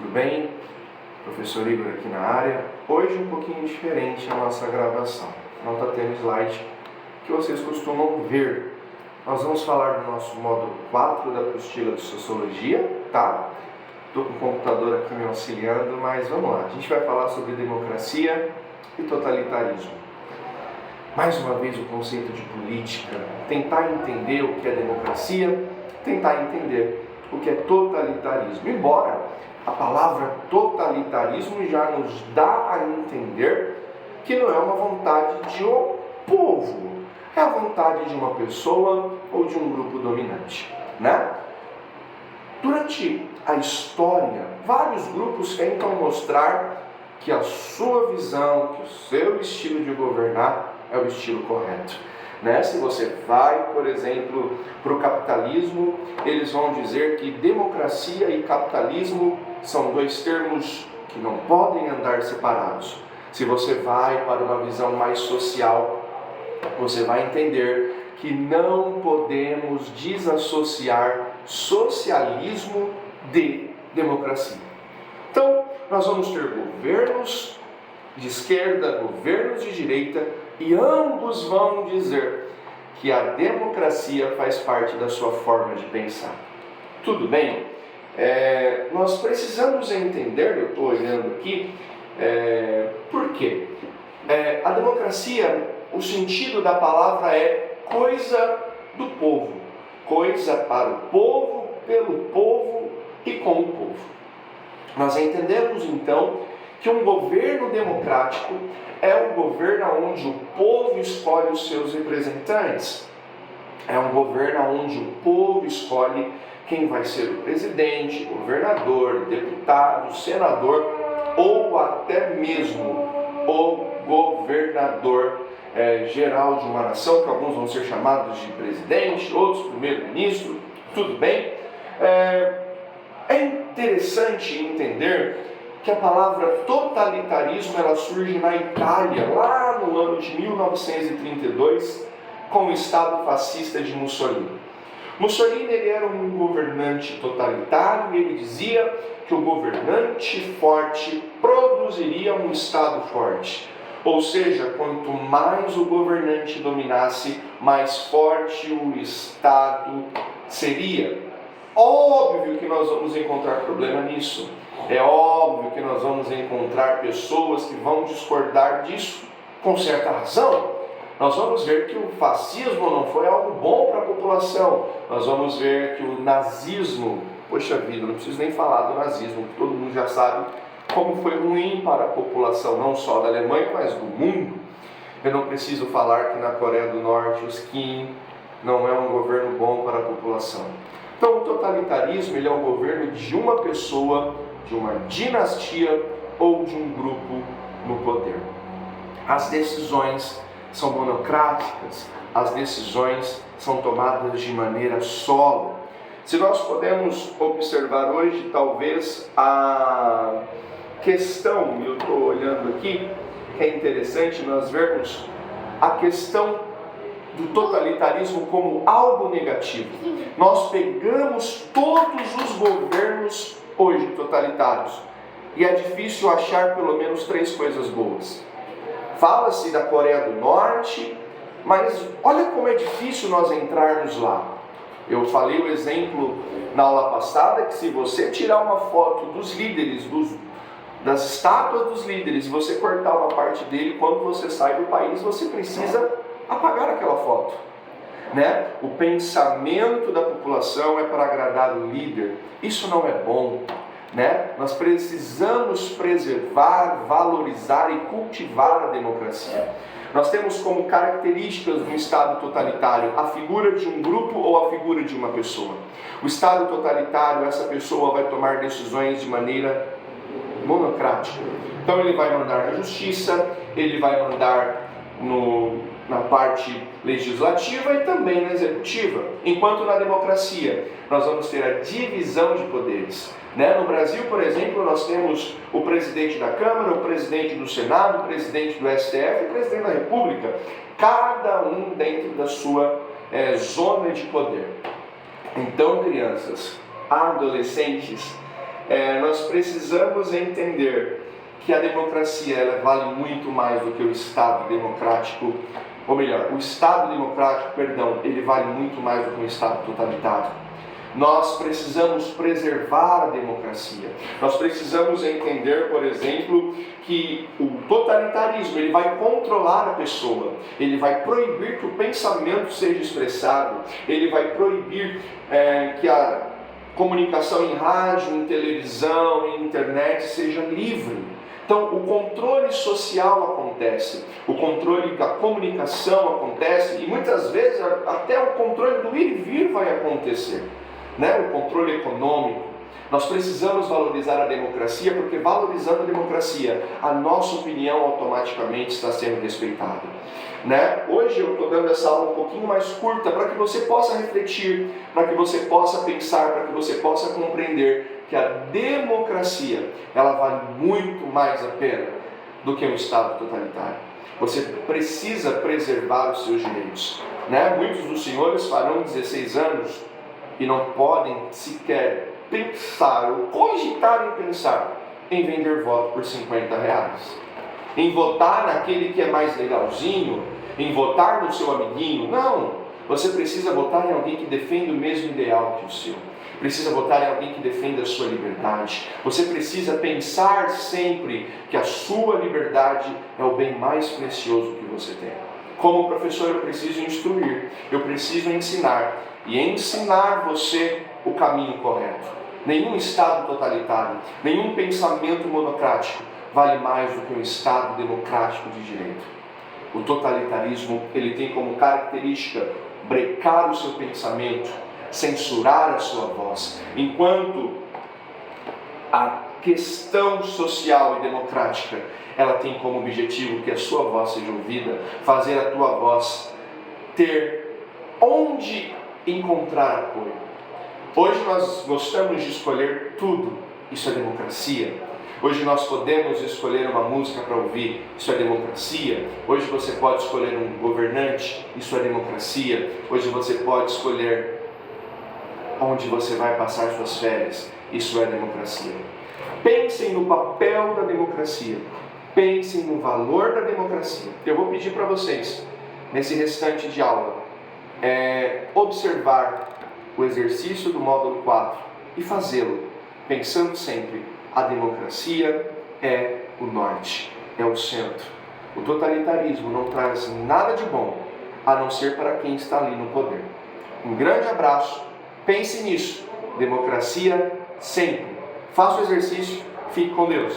tudo bem? Professor Igor aqui na área. Hoje um pouquinho diferente a nossa gravação. Não está tendo slide que vocês costumam ver. Nós vamos falar do nosso módulo 4 da apostila de Sociologia, tá? Estou com o computador aqui me auxiliando, mas vamos lá. A gente vai falar sobre democracia e totalitarismo. Mais uma vez o conceito de política, tentar entender o que é democracia, tentar entender o que é totalitarismo. Embora a palavra totalitarismo já nos dá a entender que não é uma vontade de um povo, é a vontade de uma pessoa ou de um grupo dominante, né? Durante a história, vários grupos tentam mostrar que a sua visão, que o seu estilo de governar é o estilo correto. Né? Se você vai, por exemplo, para o capitalismo, eles vão dizer que democracia e capitalismo são dois termos que não podem andar separados. Se você vai para uma visão mais social, você vai entender que não podemos desassociar socialismo de democracia. Então, nós vamos ter governos de esquerda, governos de direita, e ambos vão dizer que a democracia faz parte da sua forma de pensar. Tudo bem? Nós precisamos entender, eu estou olhando aqui, por quê? A democracia, o sentido da palavra é coisa do povo, coisa para o povo, pelo povo e com o povo. Nós entendemos então que um governo democrático é um governo onde o povo escolhe os seus representantes. É um governo onde o povo escolhe quem vai ser o presidente, governador, deputado, senador ou até mesmo o governador geral de uma nação, que alguns vão ser chamados de presidente, outros primeiro-ministro, tudo bem? É interessante entender que a palavra totalitarismo ela surge na Itália, lá no ano de 1932, com o Estado fascista de Mussolini. Mussolini ele era um governante totalitário e ele dizia que o governante forte produziria um Estado forte. Ou seja, quanto mais o governante dominasse, mais forte o Estado seria. Óbvio que nós vamos encontrar problema nisso. É óbvio que nós vamos encontrar pessoas que vão discordar disso, com certa razão. Nós vamos ver que o fascismo não foi algo bom para a população. Nós vamos ver que o nazismo, poxa vida, não preciso nem falar do nazismo, todo mundo já sabe como foi ruim para a população, não só da Alemanha, mas do mundo. Eu não preciso falar que na Coreia do Norte, os Kim não é um governo bom para a população. Então, o totalitarismo ele é o governo de uma pessoa, de uma dinastia ou de um grupo no poder. As decisões são monocráticas, as decisões são tomadas de maneira solo. Se nós podemos observar hoje, talvez a questão, eu estou olhando aqui, que é interessante nós vermos a questão do totalitarismo como algo negativo. Nós pegamos todos os governos hoje totalitários e é difícil achar pelo menos 3 coisas boas. Fala-se da Coreia do Norte, mas olha como é difícil nós entrarmos lá. Eu falei o exemplo na aula passada que se você tirar uma foto dos líderes, das estátuas dos líderes, e você cortar uma parte dele, quando você sai do país, você precisa apagar aquela foto, né? O pensamento da população é para agradar o líder. Isso não é bom, né? Nós precisamos preservar, valorizar e cultivar a democracia. Nós temos como características do Estado totalitário a figura de um grupo ou a figura de uma pessoa. O Estado totalitário, essa pessoa vai tomar decisões de maneira monocrática. Então ele vai mandar na justiça, ele vai mandar na parte legislativa e também na executiva. Enquanto na democracia nós vamos ter a divisão de poderes. No Brasil, por exemplo, nós temos o presidente da Câmara, o presidente do Senado, o presidente do STF e o presidente da República, cada um dentro da sua zona de poder. Então, crianças, adolescentes, nós precisamos entender que a democracia ela vale muito mais do que o Estado democrático, ou melhor, o Estado democrático, perdão, ele vale muito mais do que um Estado totalitário. Nós precisamos preservar a democracia. Nós precisamos entender, por exemplo, que o totalitarismo ele vai controlar a pessoa, ele vai proibir que o pensamento seja expressado, ele vai proibir que a comunicação em rádio, em televisão, em internet seja livre. Então, o controle social acontece, o controle da comunicação acontece e muitas vezes até o controle do ir e vir vai acontecer. O controle econômico. Nós precisamos valorizar a democracia, porque valorizando a democracia, a nossa opinião automaticamente está sendo respeitada. Hoje eu estou dando essa aula um pouquinho mais curta para que você possa refletir, para que você possa pensar, para que você possa compreender que a democracia ela vale muito mais a pena do que um Estado totalitário. Você precisa preservar os seus direitos. Muitos dos senhores farão 16 anos e não podem sequer pensar ou cogitar em pensar em vender voto por R$50, em votar naquele que é mais legalzinho, em votar no seu amiguinho. Não, você precisa votar em alguém que defende o mesmo ideal que o seu, precisa votar em alguém que defenda a sua liberdade. Você precisa pensar sempre que a sua liberdade é o bem mais precioso que você tem. Como professor eu preciso instruir, eu preciso ensinar e ensinar você o caminho correto. Nenhum Estado totalitário, nenhum pensamento monocrático vale mais do que um Estado democrático de direito. O totalitarismo ele tem como característica brecar o seu pensamento, censurar a sua voz, enquanto a questão social e democrática ela tem como objetivo que a sua voz seja ouvida, fazer a tua voz ter onde encontrar apoio. Hoje nós gostamos de escolher tudo, isso é democracia. Hoje nós podemos escolher uma música para ouvir, isso é democracia. Hoje você pode escolher um governante, isso é democracia. Hoje você pode escolher onde você vai passar suas férias, isso é democracia. Pensem no papel da democracia, pensem no valor da democracia. Eu vou pedir para vocês, nesse restante de aula, observar o exercício do módulo 4 e fazê-lo, pensando sempre, a democracia é o norte, é o centro. O totalitarismo não traz nada de bom, a não ser para quem está ali no poder. Um grande abraço, pense nisso, democracia sempre. Faça o exercício, fique com Deus.